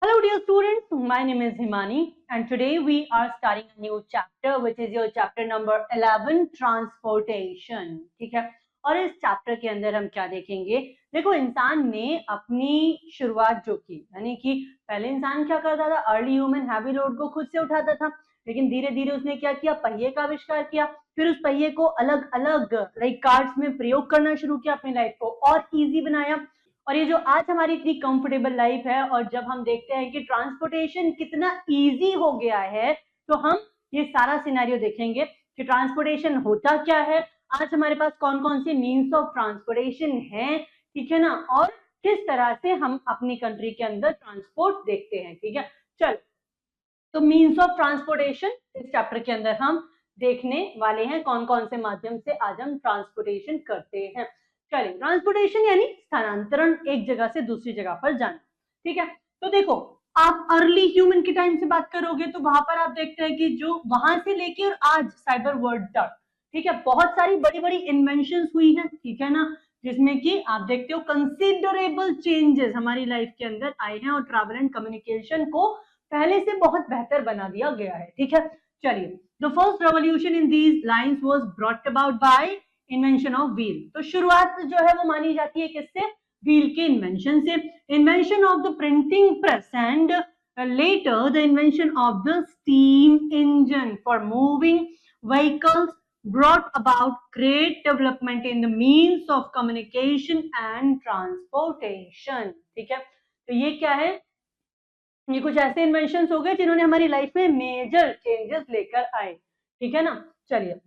Hello dear students, my name is Himani and today we are starting a new chapter which is your chapter number 11 transportation. ठीक है। और इस chapter के अंदर हम क्या देखेंगे? देखो, इंसान ने अपनी शुरुआत जो की, यानी कि पहले इंसान क्या करता था, अर्ली ह्यूमन हैवी लोड को खुद से उठाता था, लेकिन धीरे धीरे उसने क्या किया, पहिए का आविष्कार किया, फिर उस पहिए को अलग अलग कार्ड्स में प्रयोग करना शुरू किया, अपनी लाइफ को और इजी बनाया। और ये जो आज हमारी इतनी कंफर्टेबल लाइफ है, और जब हम देखते हैं कि ट्रांसपोर्टेशन कितना इजी हो गया है, तो हम ये सारा सिनेरियो देखेंगे कि ट्रांसपोर्टेशन होता क्या है, आज हमारे पास कौन कौन से मीन्स ऑफ ट्रांसपोर्टेशन है, ठीक है ना, और किस तरह से हम अपनी कंट्री के अंदर ट्रांसपोर्ट देखते हैं। ठीक है, चलो, तो मीन्स ऑफ ट्रांसपोर्टेशन इस चैप्टर के अंदर हम देखने वाले हैं, कौन कौन से माध्यम से आज हम ट्रांसपोर्टेशन करते हैं। चलिए, ट्रांसपोर्टेशन यानी स्थानांतरण, एक जगह से दूसरी जगह पर जाना। ठीक है, तो देखो, आप अर्ली ह्यूमन के टाइम से बात करोगे तो वहां पर आप देखते हैं कि जो वहां से लेके और आज साइबर वर्ल्ड तक, ठीक है, बहुत सारी बड़ी बड़ी इन्वेंशन हुई है, ठीक है ना, जिसमें कि आप देखते हो कंसिडरेबल चेंजेस हमारी लाइफ के अंदर आए हैं और ट्रैवल एंड कम्युनिकेशन को पहले से बहुत बेहतर बना दिया गया है। ठीक है, चलिए, the first revolution in these lines was brought about by invention of wheel. तो शुरुआत जो है वो मानी जाती है किससे? व्हील के इन्वेंशन से। Invention of the printing press and later the invention of the steam engine for moving vehicles brought about great development in the means of communication and transportation। ठीक है, तो ये क्या है, ये कुछ ऐसे इन्वेंशंस हो गए जिन्होंने हमारी लाइफ में मेजर चेंजेस लेकर आए। ठीक है ना, चलिए,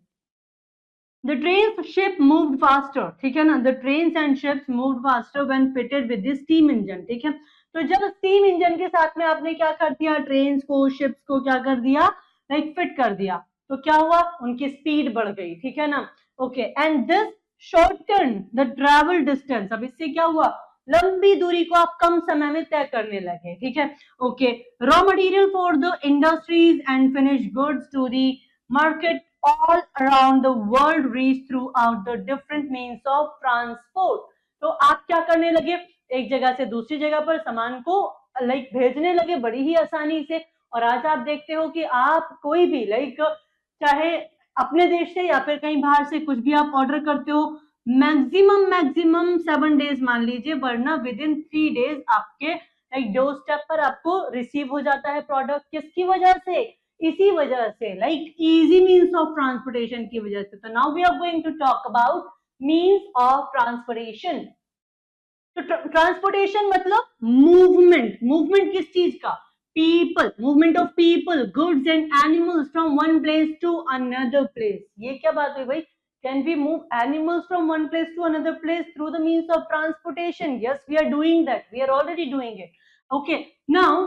The trains ship moved faster, ठीक है ना, the trains and ships moved faster when fitted with this steam engine। ठीक है, तो जब स्टीम इंजन के साथ में आपने क्या कर दिया, ट्रेन को, शिप्स को क्या कर दिया, फिट कर दिया, तो क्या हुआ, उनकी स्पीड बढ़ गई। ठीक है ना, okay, and this shorten the travel distance. अब इससे क्या हुआ, लंबी दूरी को आप कम समय में तय करने लगे। ठीक है, okay, raw material for the industries and finish goods to the market all around the world reach throughout the different means of transport। तो आप क्या करने लगे, एक जगह से दूसरी जगह पर सामान को भेजने लगे बड़ी ही आसानी से। और आज आप देखते हो कि आप कोई भी चाहे अपने देश से या फिर कहीं बाहर से कुछ भी आप ऑर्डर करते हो, मैक्सिमम 7 डेज मान लीजिए, वरना विद इन 3 डेज आपके डोर स्टेप पर आपको रिसीव हो जाता है प्रोडक्ट। किसकी वजह से? इसी वजह से, इजी मीन्स ऑफ ट्रांसपोर्टेशन की वजह से। तो now we are going to talk about means of transportation. तो ट्रांसपोर्टेशन मतलब मूवमेंट किस चीज का? People, movement of people, goods and animals from one place to another place. ये क्या बात हुई भाई? Can we move animals from one place to another place through the means of transportation? Yes, we are doing that, we are already doing it. Okay, now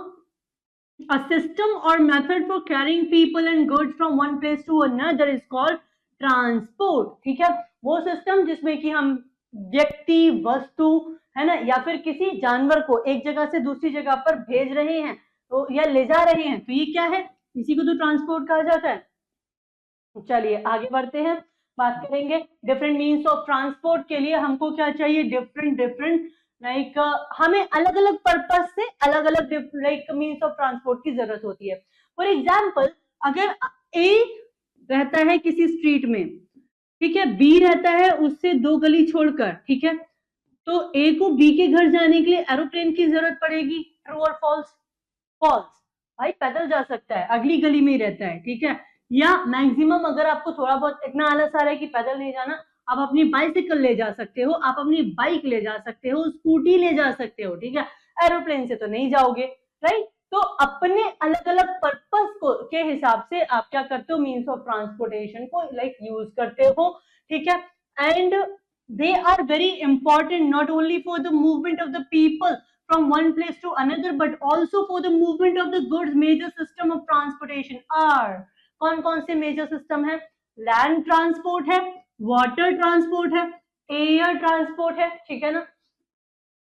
a system or method for carrying people and goods from one place to another is called transport। ठीक है, वो system जिसमें कि हम व्यक्ति, वस्तु, है ना, या फिर किसी जानवर को एक जगह से दूसरी जगह पर भेज रहे हैं तो या ले जा रहे हैं, तो ये क्या है, इसी को तो ट्रांसपोर्ट कहा जाता है। चलिए आगे बढ़ते हैं, बात करेंगे डिफरेंट मीन्स ऑफ ट्रांसपोर्ट के लिए हमको क्या चाहिए, डिफरेंट हमें अलग अलग पर्पस से अलग अलग मीन्स ऑफ ट्रांसपोर्ट की जरूरत होती है। फॉर एग्जाम्पल, अगर ए रहता है किसी स्ट्रीट में, ठीक है, बी रहता है उससे 2 गली छोड़कर, ठीक है, तो ए को बी के घर जाने के लिए एरोप्लेन की जरूरत पड़ेगी। ट्रू और फॉल्स? फॉल्स, भाई पैदल जा सकता है, अगली गली में ही रहता है। ठीक है, या मैक्सिमम अगर आपको थोड़ा बहुत इतना आलस आ रहा है कि पैदल नहीं जाना, आप अपनी बाइसिकल ले जा सकते हो, आप अपनी बाइक ले जा सकते हो, स्कूटी ले जा सकते हो। ठीक है, एरोप्लेन से तो नहीं जाओगे, राइट? तो अपने अलग अलग पर्पस को के हिसाब से आप क्या करते हो, मीन्स ऑफ ट्रांसपोर्टेशन को यूज करते हो। ठीक है, and they are very important not only for the movement of the people from one place to another but also for the movement of the goods। major system of transportation are कौन कौन से major system है? Land transport है, water transport है, air transport है। ठीक है ना,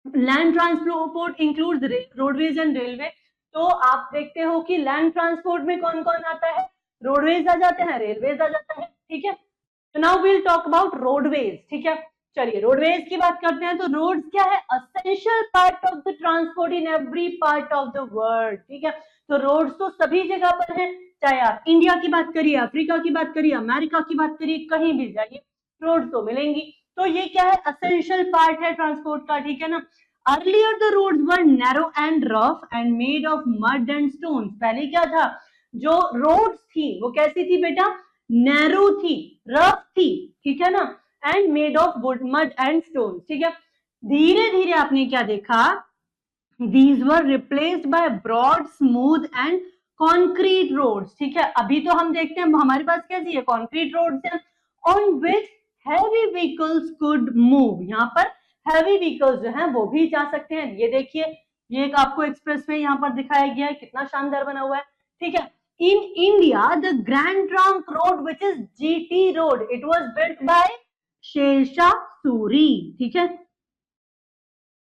land transport includes roadways and railway. तो आप देखते हो कि लैंड ट्रांसपोर्ट में कौन कौन आता है, रोडवेज आ जाते हैं, रेलवेज आ जाता है। ठीक है, तो now we'll talk about roadways. ठीक है, चलिए रोडवेज की बात करते हैं। तो रोड्स क्या है? Essential part of the transport in every part of the world, ठीक है। तो रोड्स तो सभी जगह पर है, चाहे आप इंडिया की बात करिए, अफ्रीका की बात करिए, अमेरिका की बात करिए, कहीं भी जाइए रोड तो मिलेंगी। तो ये क्या है? असेंशियल पार्ट है ट्रांसपोर्ट का, ठीक है ना। Earlier the roads were narrow and rough and made of mud and stone. पहले क्या था? जो रोड्स थी वो कैसी थी बेटा? नैरो थी, रफ थी, ठीक है ना, and made of would, mud and stone, ठीक है। धीरे धीरे आपने क्या देखा? These were replaced by broad, smooth and concrete roads, ठीक है। अभी तो हम देखते हैं हमारे पास कैसी है? concrete roads है, on which heavy vehicles could move। यहाँ पर heavy vehicles जो हैं वो भी जा सकते हैं। ये देखिए, ये एक आपको एक्सप्रेसवे यहाँ पर दिखाया गया है, कितना शानदार बना हुआ है, ठीक है। In India, the Grand Trunk Road, which is GT Road, it was built by Sher Shah Suri, ठीक है।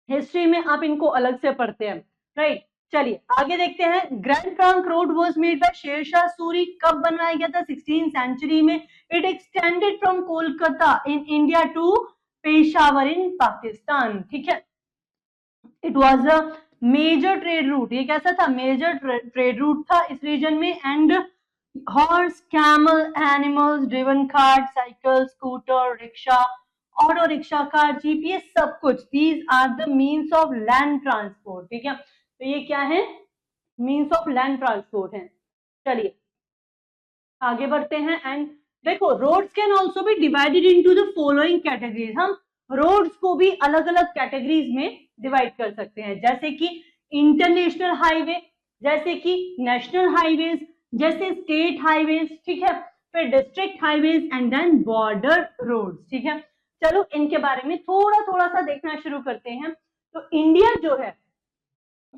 हिस्ट्री में आप इनको अलग से पढ़ते हैं, राइट। चलिए आगे देखते हैं। Grand trunk road was made by Sher Shah Suri. कब बनवाया गया था? 16th सेंचुरी में। It extended from Kolkata in India to Peshawar in Pakistan, ठीक है। It was a major trade route. ये कैसा था? मेजर ट्रेड रूट था इस रीजन में। And horse, camel, animals, driven cart, cycle, scooter, rickshaw, auto rickshaw, car, jeep, ये सब कुछ, these are the means of land transport, ठीक है। तो ये क्या है? मीन्स ऑफ लैंड ट्रांसपोर्ट है। चलिए आगे बढ़ते हैं। एंड देखो, roads can also be divided into the following categories. हम रोड्स को भी अलग अलग कैटेगरीज में डिवाइड कर सकते हैं, जैसे कि इंटरनेशनल हाईवे, जैसे कि नेशनल हाईवेज, जैसे स्टेट हाईवेज, ठीक है, फिर district highways and then border roads, ठीक है। चलो इनके बारे में थोड़ा थोड़ा सा देखना शुरू करते हैं। तो इंडिया जो है,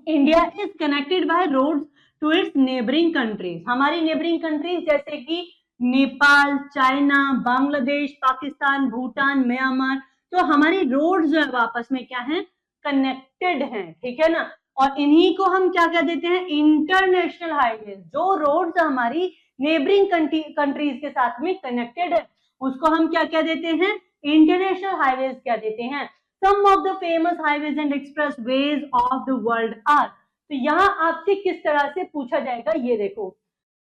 India is connected by roads to its neighbouring countries. हमारी नेबरिंग कंट्रीज जैसे कि नेपाल, चाइना, बांग्लादेश, पाकिस्तान, भूटान, म्यांमार, तो हमारी रोड्स जो है आपस में क्या है? कनेक्टेड हैं, ठीक है ना। और इन्हीं को हम क्या कह देते हैं? International highway. जो रोड्स हमारी नेबरिंग कंट्रीज के साथ में कनेक्टेड है उसको हम क्या कह देते हैं? इंटरनेशनल हाईवेज कह देते हैं। Some of the famous highways and expressways of the world are. तो यहाँ आपसे किस तरह से पूछा जाएगा? ये देखो,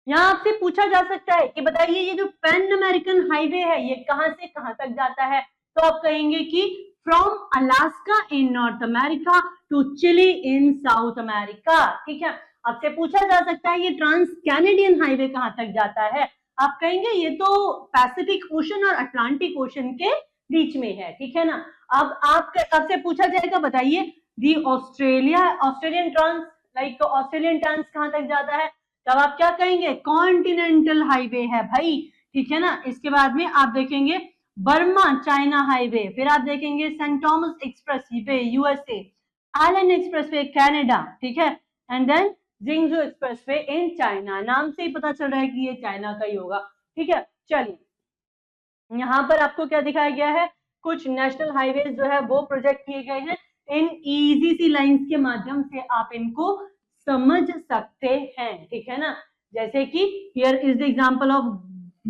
यहाँ आपसे पूछा जा सकता है कि बताइए ये जो पैन अमेरिकन हाईवे है ये कहां से कहां तक जाता है? तो आप कहेंगे कि from Alaska in North America to Chile in South America, ठीक है। आपसे पूछा जा सकता है ये ट्रांस कैनेडियन हाईवे कहां तक जाता है? आप कहेंगे ये तो पैसिफिक ओशन और अटलांटिक ओशन के बीच में है, ठीक है ना। अब आपसे पूछा जाएगा बताइए the Australian trans, like Australian trans कहां तक जाता है? तब आप क्या कहेंगे? कॉन्टिनेंटल हाईवे है भाई, ठीक है ना। इसके बाद में आप देखेंगे बर्मा चाइना हाईवे, फिर आप देखेंगे Saint Thomas expressway USA, island expressway Canada, ठीक है, and then Jingzhu expressway in China. नाम से ही पता चल रहा है कि ये चाइना का ही होगा, ठीक है। चलिए यहाँ पर आपको क्या दिखाया गया है? कुछ नेशनल हाईवेज जो है वो प्रोजेक्ट किए गए हैं। इन इजी सी लाइंस के माध्यम से आप इनको समझ सकते हैं, ठीक है ना। जैसे कि here is the example of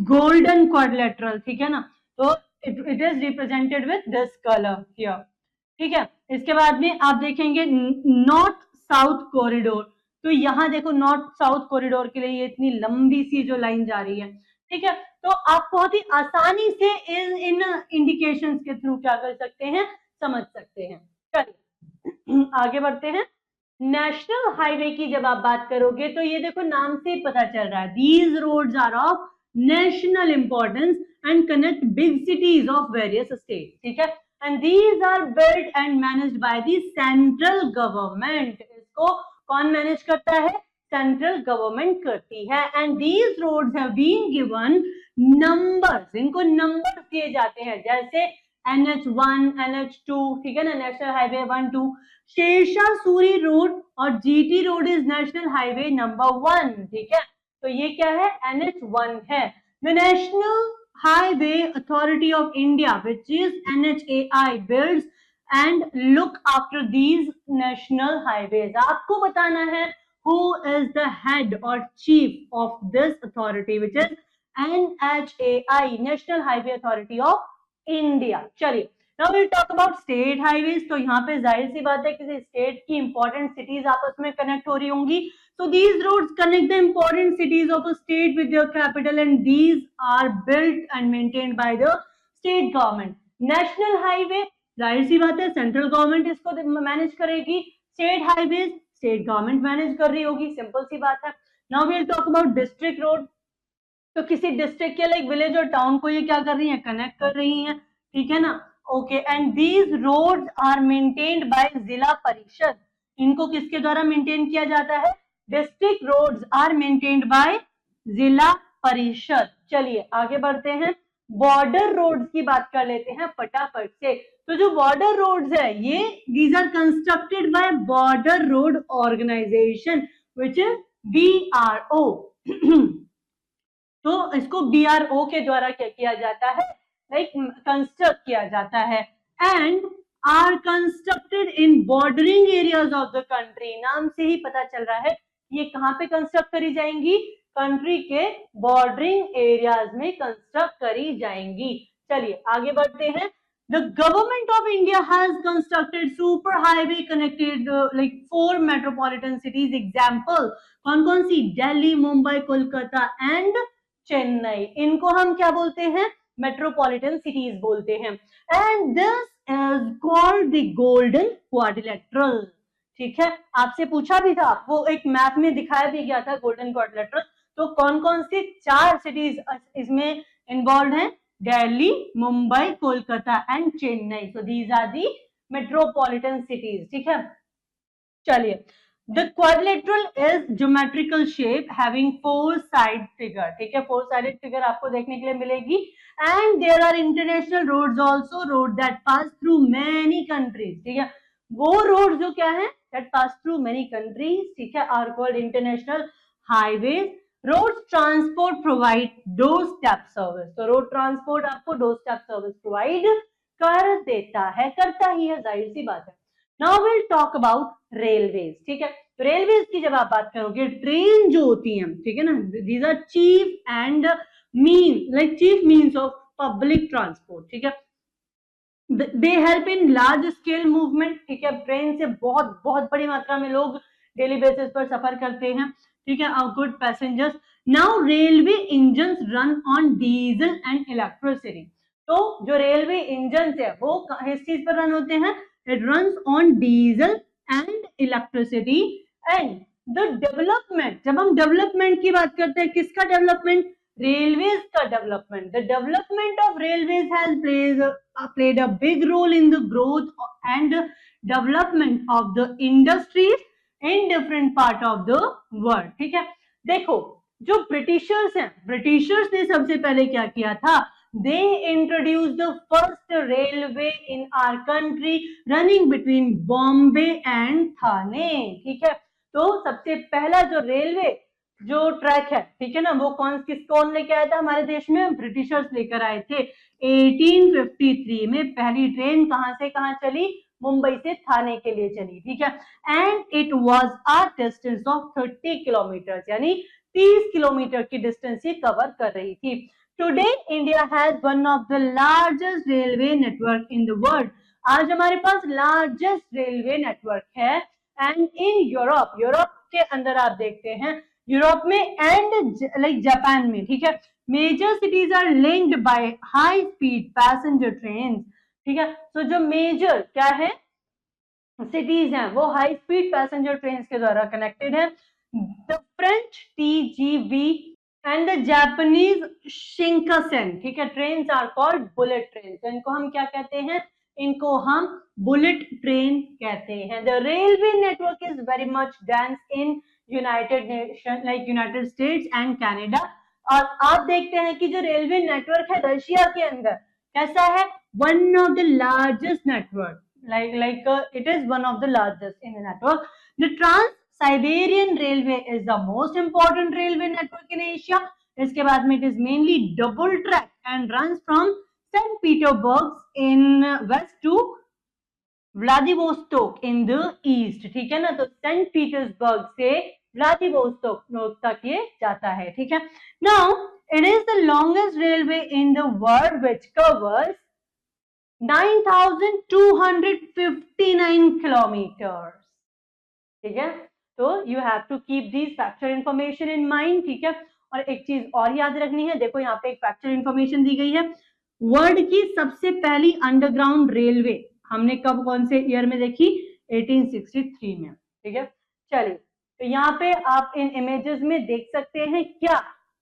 golden quadrilateral, ठीक है ना। तो it is represented with this colour here, ठीक है। इसके बाद में आप देखेंगे नॉर्थ साउथ कॉरिडोर। तो यहाँ देखो नॉर्थ साउथ कॉरिडोर के लिए ये इतनी लंबी सी जो लाइन जा रही है, ठीक है। तो आप बहुत ही आसानी से इन इंडिकेशंस के थ्रू क्या कर सकते हैं? समझ सकते हैं। चलिए आगे बढ़ते हैं। नेशनल हाईवे की जब आप बात करोगे तो ये देखो नाम से पता चल रहा है, these roads are of national importance and connect big cities of various state, ठीक है। And these are built and managed by the central government. इसको कौन मैनेज करता है? सेंट्रल गवर्नमेंट करती है। And these roads have been given numbers, इनको numbers दिए जाते हैं, जैसे NH1, NH2, ठीक है ना, national highway 1, 2। Sher Shah Suri road और GT road is national highway number 1, ठीक है। तो ये क्या है? NH1 है। The national highway authority of India which is NHAI builds and look after these national highways. आपको बताना है who is the head or chief of this authority which is NHAI, National Highway Authority of India. चलिए now will talk about state highways. तो यहाँ पे जाहिर सी बात है किसी स्टेट की इंपॉर्टेंट सिटीज आपस में कनेक्ट हो रही होंगी। So these roads connect the important cities of a state with their capital, and these are built and maintained by the state government. National highway, जाहिर सी बात है सेंट्रल गवर्नमेंट इसको मैनेज करेगी, state highways state government manage कर रही होगी, simple सी बात है। Now we will talk about district road. तो किसी डिस्ट्रिक्ट के लाइक विलेज और टाउन को ये क्या कर रही है, कनेक्ट कर रही है, ठीक है ना। Okay, and these roads are maintained by Zila Parishad. इनको किसके द्वारा मेंटेन किया जाता है, district roads are maintained by Zila Parishad. चलिए आगे बढ़ते हैं, बॉर्डर रोड्स की बात कर लेते हैं फटाफट से। तो जो बॉर्डर रोड्स है ये these are constructed by border road organisation which is BRO। तो इसको BRO के द्वारा क्या किया जाता है, लाइक कंस्ट्रक्ट किया जाता है, and are constructed in bordering areas of the country. नाम से ही पता चल रहा है ये कहाँ पे कंस्ट्रक्ट करी जाएंगी, कंट्री के बॉर्डरिंग एरियाज में कंस्ट्रक्ट करी जाएंगी। चलिए आगे बढ़ते हैं, The government of India has constructed super highway connected like 4 metropolitan cities. Example कौन-कौन सी, दिल्ली, मुंबई, कोलकाता एंड चेन्नई। इनको हम क्या बोलते हैं, मेट्रोपॉलिटन सिटीज बोलते हैं। And this is called the golden quadrilateral. ठीक है, आपसे पूछा भी था, वो एक मैप में दिखाया भी गया था गोल्डन क्वाड्रिलेटरल। तो कौन-कौन सी 4 सिटीज इसमें इन्वॉल्व हैं, Delhi, Mumbai, Kolkata and Chennai. So these are the metropolitan cities. ठीक है, चलिए, the quadrilateral is geometrical shape having 4 side figure। ठीक है, 4 sided figure आपको देखने के लिए मिलेगी। and there are international roads also, road that pass through many countries। ठीक है, वो रोड जो क्या है, that pass through many countries, ठीक है, are called international highways। Road transport provide door step service. तो रोड ट्रांसपोर्ट आपको डोर स्टेप सर्विस प्रोवाइड कर देता है, करता ही है, जाहिर सी बात है। Now will talk about railways. ठीक है, तो रेलवेज की जब आप बात करोगे, ट्रेन जो होती हैं, ठीक है ना, these are chief and chief means of public transport. ठीक है, they help in large scale movement. ठीक है, ट्रेन से बहुत बहुत बड़ी मात्रा में लोग डेली बेसिस पर सफर करते हैं। ठीक है, good passengers. Now railway engine run on diesel and electricity. तो जो रेलवे इंजन है वो किस चीज पर रन होते हैं, it runs on diesel and electricity. And the development, जब हम डेवलपमेंट की बात करते हैं, किसका डेवलपमेंट, रेलवेज का development. The development of railways has played a big role in the growth and development of the industries in different part of the world। ठीक है, देखो जो ब्रिटिशर्स हैं, ब्रिटिशर्स ने सबसे पहले क्या किया था, they introduced the first railway in our country running between Bombay and Thane। ठीक है, तो सबसे पहला जो रेलवे जो ट्रैक है, ठीक है ना, वो कौन लेके आया था हमारे देश में, ब्रिटिशर्स लेकर आए थे। 1853 में पहली ट्रेन कहां से कहां चली, मुंबई से थाने के लिए चली। ठीक है, and it was a distance of 30 kilometre, यानी 30 किलोमीटर की डिस्टेंस ये कवर कर रही थी। Today India has one of the largest railway network in the world. आज हमारे पास लार्जेस्ट रेलवे नेटवर्क है। एंड इन यूरोप, यूरोप के अंदर आप देखते हैं, यूरोप में एंड जापान में, ठीक है, major cities are linked by high speed passenger train. ठीक है, तो जो मेजर क्या है सिटीज हैं वो हाई स्पीड पैसेंजर ट्रेन के द्वारा कनेक्टेड है। The French TGV and the Japanese Shinkansen. ठीक है, train are called bullet train. तो इनको हम क्या कहते हैं, इनको हम बुलेट ट्रेन कहते हैं। The railway network is very much dense in United nation like United states and Canada. और आप देखते हैं कि जो रेलवे नेटवर्क है रशिया के अंदर कैसा है, one of the largest network, like it is one of the largest in the network. The Trans-Siberian Railway is the most important railway network in Asia. इसके बाद में it is mainly double track and runs from St. Petersburg in west to Vladivostok in the east। ठीक है ना, तो Saint Petersburg से Vladivostok तक ये जाता है। ठीक है, now it is the longest railway in the world which covers 9,259 kilometre. ठीक है, तो you have to keep this factual information in mind. ठीक है, और एक चीज और याद रखनी है, देखो यहाँ पे एक फैक्चुअल इंफॉर्मेशन दी गई है, वर्ल्ड की सबसे पहली अंडरग्राउंड रेलवे हमने कब कौन से ईयर में देखी, 1863 में। ठीक है, चलिए, तो यहाँ पे आप इन इमेजेस में देख सकते हैं क्या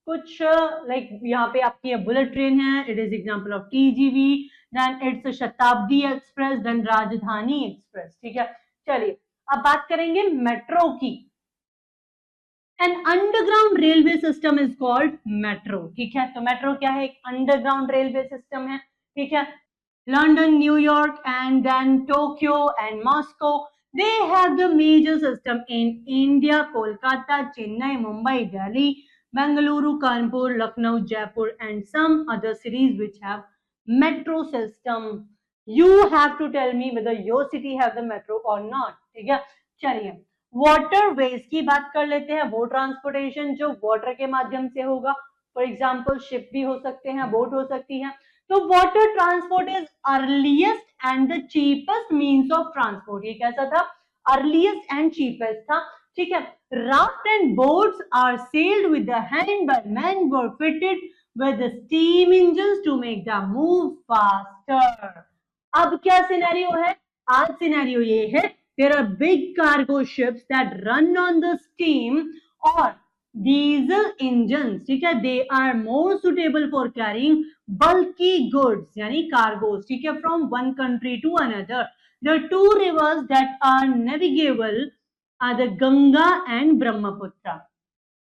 कुछ, लाइक यहाँ पे आपकी बुलेट ट्रेन है, it is example of TGV, then it's Shatabdi express, then Rajdhani express. ठीक है, चलिए अब बात करेंगे मेट्रो की। An underground railway system is called metro. ठीक है, तो मेट्रो क्या है, एक अंडरग्राउंड रेलवे सिस्टम है। ठीक है, London, New York and then Tokyo and Moscow, they have the major system in India, Kolkata, Chennai, Mumbai, Delhi, Bengaluru, Kanpur, Lucknow, Jaipur and some other cities which have metro system. You have to tell me whether your city have the metro or not. ठीक है, चलिए waterways की बात कर लेते हैं। वो transportation जो वाटर के माध्यम से होगा, फॉर एग्जाम्पल शिप भी हो सकते हैं, बोट हो सकती है। तो water transport is earliest and the cheapest means of transport. ये कैसा था, अर्लीस्ट एंड चीपेस्ट था। ठीक है, raft and boats are sailed with the hand by man were fitted with steam engines to make the move faster. अब क्या scenario है, आज सिनेरियो ये है, there are big cargo ships that run on the steam or diesel engines. ठीक है, they are more suitable for carrying bulky goods यानी cargos। ठीक है, from one country to another. The two rivers that are navigable are the Ganga and Brahmaputra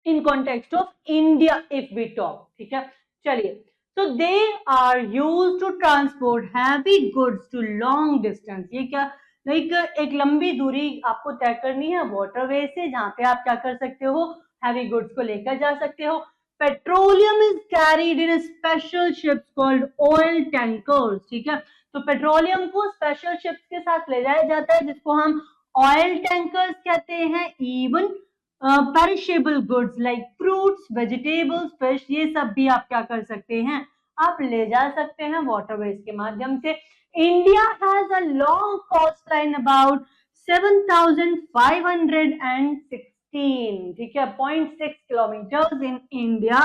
in context of India if we talk. ठीक है, चलिए, so they are used to transport heavy goods to long distance. ये क्या, like एक लंबी दूरी आपको तय करनी है वाटरवे से, जहां पे आप क्या कर सकते हो, हैवी गुड्स को लेकर जा सकते हो। Petroleum is carried in special ships called oil tankers. ठीक है, तो पेट्रोलियम को स्पेशल शिप्स के साथ ले जाया जाता है, जिसको हम ऑयल टैंकर्स कहते हैं। Even perishable goods like fruits, vegetables, fish, ये सब भी आप क्या कर सकते हैं, आप ले जा सकते हैं वाटरवेज के माध्यम से। India has a long coastline about 7,516. ठीक है, 0.6 kilometers in India.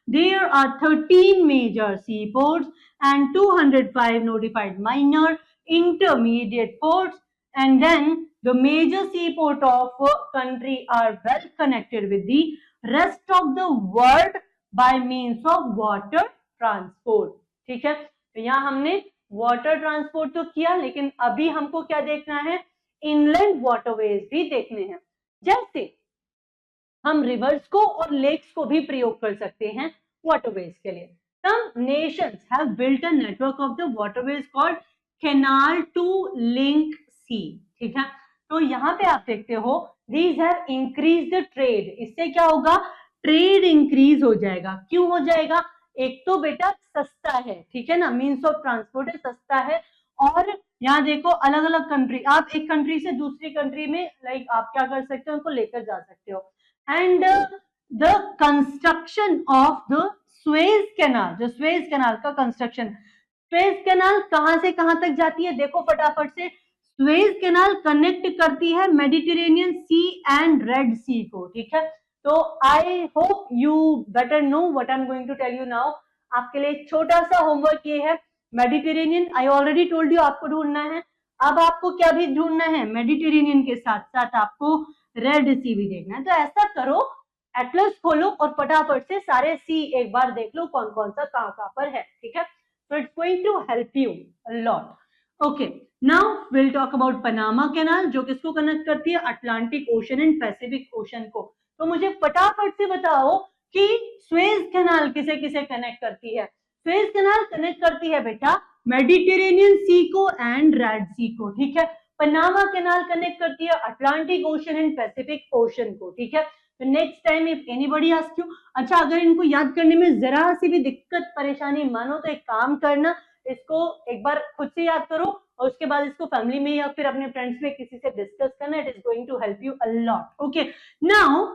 There are 13 major seaports and 205 notified minor intermediate ports. And then the major seaport of a country are well connected with the rest of the world by means of water transport. ठीक है, तो यहाँ हमने water transport तो किया, लेकिन अभी हमको क्या देखना है, इनलैंड वाटरवेज भी देखने हैं। जैसे हम रिवर्स को और लेक्स को भी प्रयोग कर सकते हैं वाटरवेज के लिए। Some nations have built a network of the waterways called canal to link sea. ठीक है, तो यहाँ पे आप देखते हो these have increased the trade. इससे क्या होगा, ट्रेड इंक्रीज हो जाएगा। क्यों हो जाएगा, एक तो बेटा सस्ता है, ठीक है ना, मीन्स ऑफ ट्रांसपोर्ट है, सस्ता है। और यहाँ देखो अलग अलग कंट्री, आप एक कंट्री से दूसरी कंट्री में लाइक आप क्या कर सकते हो, उनको लेकर जा सकते हो। And the construction of the Suez canal, जो स्वेज कैनाल का कंस्ट्रक्शन, स्वेज कैनाल कहां से कहां तक जाती है, देखो फटाफट से, स्वेज कैनाल कनेक्ट करती है Mediterranean sea and red sea को। ठीक है, तो I hope you better know what I am going to tell you now. आपके लिए एक छोटा सा होमवर्क ये है, Mediterranean I already told you आपको ढूंढना है। अब आपको क्या भी ढूंढना है, मेडिटेरेनियन के साथ साथ आपको रेड सी भी देखना है। तो ऐसा करो, एटलस खोलो और फटाफट से सारे सी एक बार देख लो कौन कौन सा कहां पर है। ठीक है, so it's going to help you a lot. Okay, now we'll talk about Panama canal, जो किसको कनेक्ट करती है, Atlantic ocean and Pacific ocean को। तो मुझे फटाफट से बताओ कि स्वेज कैनाल किसे किसे कनेक्ट करती है। स्वेज कैनाल कनेक्ट करती है बेटा मेडिटेरेनियन सी को एंड रेड सी को। ठीक है, पनामा कैनाल कनेक्ट करती है Atlantic ocean and Pacific ocean को। ठीक है, तो next time if anybody ask you, अच्छा अगर इनको याद करने में जरा सी भी दिक्कत परेशानी मानो तो एक काम करना, इसको एक बार खुद से याद करो और उसके बाद इसको फैमिली में या फिर अपने फ्रेंड्स में किसी से डिस्कस करना। It is going to help you a lot. Okay, now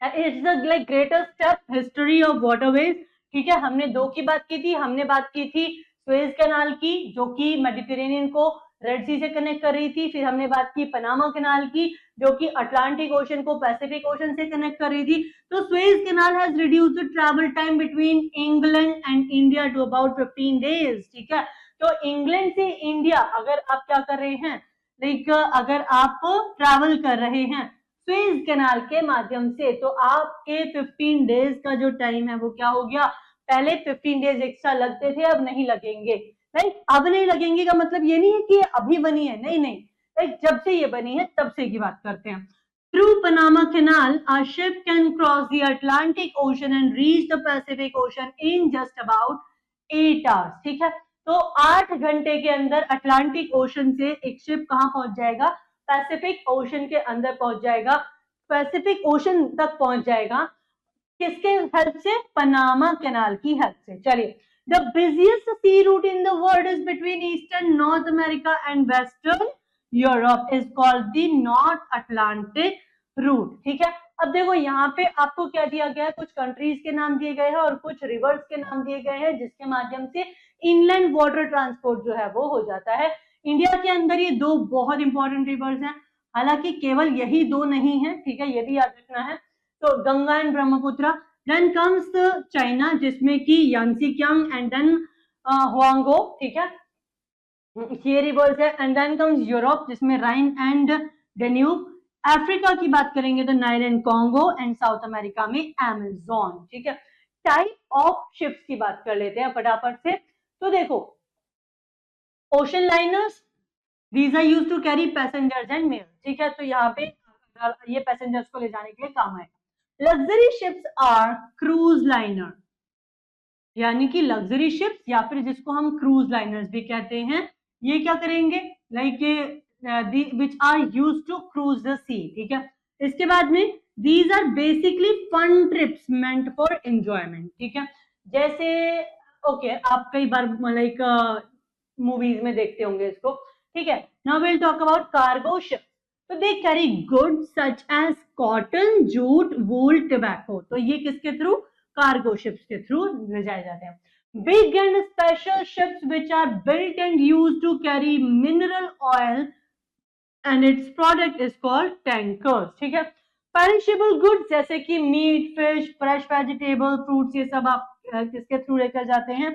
it's the like greatest step history of waterways. ठीक है, हमने दो की बात की थी, हमने बात की थी सुएज कैनाल की, जो कि मेडिटेरेनियन को रेड सी से कनेक्ट कर रही थी। फिर हमने बात की पनामा कैनाल की, जो कि अटलांटिक ओशन को पैसिफिक ओशन से कनेक्ट कर रही थी। तो Suez canal has reduced the travel time between England and India to about 15 days. ठीक है, तो इंग्लैंड से इंडिया अगर आप क्या कर रहे हैं, लाइक अगर आप ट्रैवल कर रहे हैं सुएज कैनाल के माध्यम से, तो आपके 15 डेज का जो टाइम है वो क्या हो गया, पहले 15 डेज एक्स्ट्रा लगते थे, अब नहीं लगेंगे। राइट, अब नहीं लगेंगे का मतलब ये नहीं है कि अभी बनी है, नहीं नहीं, राइट, जब से ये बनी है तब से की बात करते हैं। Through Panama canal a ship can cross the Atlantic Ocean and reach the Pacific Ocean in just about 8 hours। ठीक है, तो 8 घंटे के अंदर अटलांटिक ओशन से एक शिप कहां पहुंच जाएगा, पैसिफिक ओशन के अंदर पहुंच जाएगा, पैसिफिक ओशन तक पहुंच जाएगा। किसके हेल्प से, पनामा कैनाल की हेल्प से। चलिए, the busiest sea route in the world is between eastern North America and western Europe, is called the North Atlantic route. ठीक है, अब देखो यहाँ पे आपको क्या दिया गया है, कुछ कंट्रीज के नाम दिए गए हैं और कुछ रिवर्स के नाम दिए गए हैं, जिसके माध्यम से इनलैंड वाटर ट्रांसपोर्ट जो है वो हो जाता है। इंडिया के अंदर ये दो बहुत इंपॉर्टेंट रिवर्स हैं, हालांकि केवल यही दो नहीं है। ठीक है, ये भी याद रखना है। तो Ganga and Brahmaputra, then comes China जिसमें कि Yangtze Kiang and then Hwang Ho. ठीक है, ये रिवर्स है। एंड देन कम्स यूरोप जिसमें राइन एंड डेन्यूब। अफ्रीका की बात करेंगे तो Nile and Congo, and south America में अमेज़न। ठीक है, टाइप ऑफ शिप्स की बात कर लेते हैं फटाफट से। तो देखो, ocean liners, these are used to carry passengers and mail। ठीक है, तो यहाँ पे ये पैसेंजर्स को ले जाने के लिए काम आएगा। Luxury ships are cruise liner, यानी कि लग्जरी शिप्स या फिर जिसको हम क्रूज लाइनर्स भी कहते हैं, ये क्या करेंगे, like which are use to cruise the sea. ठीक है, इसके बाद में these are basically fun trips meant for enjoyment। ठीक है, जैसे ओके आप कई बार लाइक मूवीज में देखते होंगे इसको। ठीक है, now will talk about cargo ship. तो they carry goods such as cotton, jute, wool, tobacco. तो ये किसके थ्रू, कार्गो शिप्स के थ्रू ले जाए जाते हैं। Big and special ships which are built and used to carry mineral oil and its product is called tankers. ठीक है, पेरिशेबल गुड्स जैसे कि meat, fish, fresh vegetable, fruits, ये सब आप किसके थ्रू लेकर जाते हैं,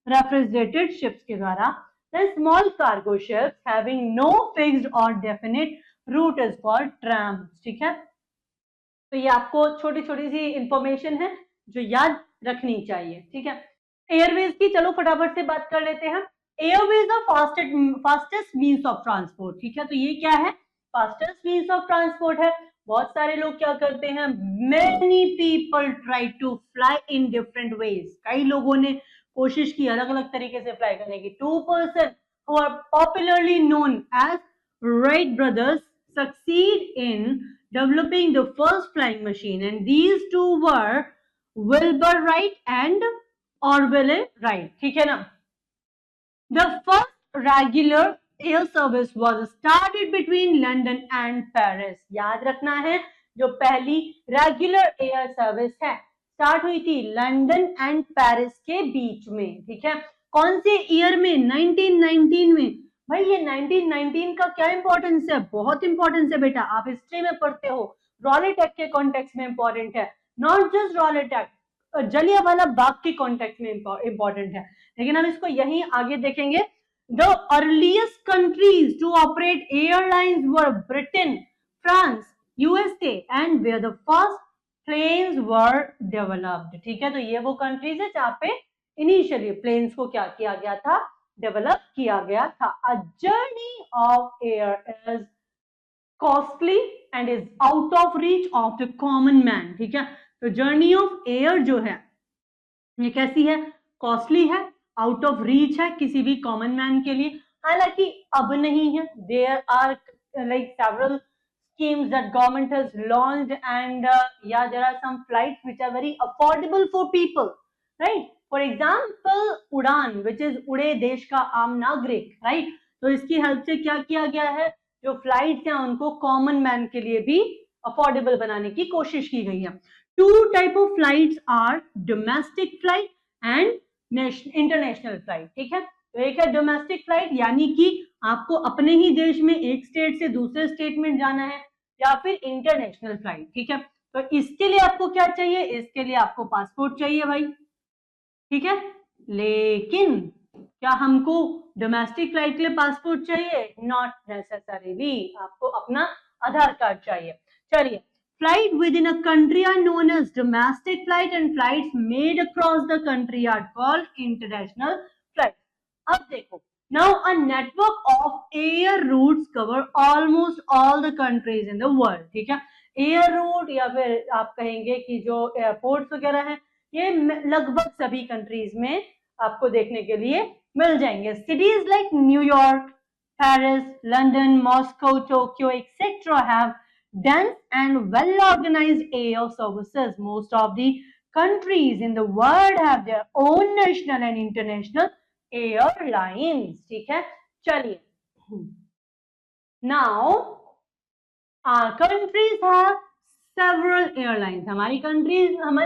रेफ्रिजरेटेड शिप्स के द्वारा। Then small cargo ships having no fixed or definite route is called trams। ठीक है, तो ये आपको छोटी छोटी सी इंफॉर्मेशन है जो याद रखनी चाहिए। ठीक है, एयरवेज की चलो फटाफट से बात कर लेते हैं। Airways are fastest means of transport. ठीक है, तो ये क्या है, फास्टेस्ट मीन्स ऑफ ट्रांसपोर्ट है। बहुत सारे लोग क्या करते हैं, many people try to fly in different ways, कई लोगों ने कोशिश की अलग अलग तरीके से फ्लाई करने की। 2 person who are popularly known as Wright brothers succeed in developing the first flying machine, and these two were Wilbur Wright and Orville Wright। ठीक है ना, the first regular air service was started between London and Paris। याद रखना है, जो पहली regular air service है start हुई थी लंदन एंड पेरिस के बीच में। ठीक है, कौन से ईयर में, 1919 में। भाई ये 1919 का क्या इंपॉर्टेंस है, बहुत इंपॉर्टेंस है बेटा, आप हिस्ट्री में पढ़ते हो, रॉलेट एक्ट के कॉन्टेक्स्ट में इंपॉर्टेंट है, not just Rowlatt act, Jallianwala Bagh के कॉन्टेक्स्ट में इंपॉर्टेंट है। लेकिन हम इसको यहीं आगे देखेंगे। The earliest countries to operate airlines were Britain, France, USA and where the first planes were developed. ठीक है, तो ये वो कंट्रीज है जहां पे इनिशियली प्लेन्स को क्या किया गया था, डेवलप किया गया था। A journey of air is costly and is out of reach of the common man. ठीक है, तो जर्नी ऑफ एयर जो है ये कैसी है, कॉस्टली है, आउट ऑफ रीच है किसी भी कॉमन मैन के लिए। हालांकि अब नहीं है, there are like several schemes that government has launched, and yeah, there are some flights which are very affordable for people, right? For example, उड़ान, which is उड़े देश का आम नागरिक, right? तो इसकी हेल्प से क्या किया गया है, जो फ्लाइट्स हैं उनको कॉमन मैन के लिए भी अफोर्डेबल बनाने की कोशिश की गई है। 2 type of flights are domestic flight and international flight। ठीक है, तो एक है डोमेस्टिक फ्लाइट, यानी कि आपको अपने ही देश में एक स्टेट से दूसरे स्टेट में जाना है, या फिर इंटरनेशनल फ्लाइट, ठीक है। तो इसके लिए आपको क्या चाहिए, इसके लिए आपको पासपोर्ट चाहिए भाई, ठीक है। लेकिन क्या हमको डोमेस्टिक फ्लाइट के लिए पासपोर्ट चाहिए? नॉट नेसेसरीली, आपको अपना आधार कार्ड चाहिए। चलिए, flight within a country are known as domestic flight and flights made across the country are called international flight. अब देखो, now a network of air routes cover almost all the countries in the world, ठीक है। Air root या फिर आप कहेंगे कि जो एयरपोर्ट्स वगैरह हैं, ये लगभग सभी कंट्रीज में आपको देखने के लिए मिल जाएंगे। Cities like New York, Paris, London, Moscow, Tokyo etcetera have dense and well organized air services. Most of the countries in the world have their own national and international airlines, ठीक है। चलिए, now our countries have several airlines. हमारी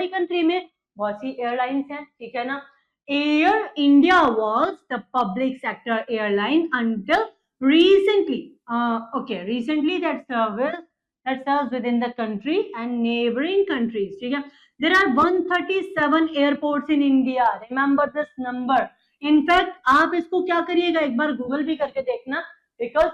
country में बहुत सी airlines हैं, ठीक है ना। Air India was the public sector airline until recently. Recently that serves within the country and neighboring countries, ठीक है। There are 137 airports in India. Remember this number. In fact, आप इसको क्या करिएगा, एक बार गूगल भी करके देखना, बिकॉज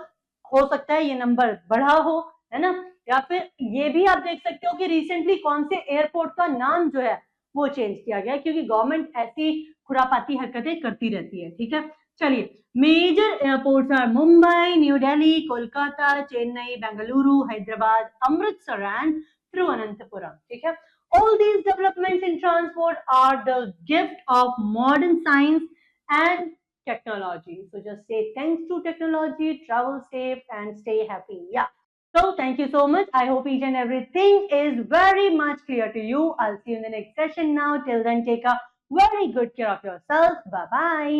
हो सकता है ये नंबर बढ़ा हो, है ना। या फिर ये भी आप देख सकते हो कि रिसेंटली कौन से एयरपोर्ट का नाम जो है वो चेंज किया गया, क्योंकि गवर्नमेंट ऐसी खुरापाती हरकतें करती रहती है, ठीक है। चलिए, major airports are Mumbai, new Delhi, Kolkata, Chennai, Bengaluru, Hyderabad, Amritsar and Thiruvananthapuram, ठीक है। All these developments in transport are the gift of modern science and technology. So just say thanks to technology, travel safe and stay happy. Yeah. So thank you so much. I hope each and everything is very much clear to you. I'll see you in the next session now. Till then, take a very good care of yourself. Bye bye.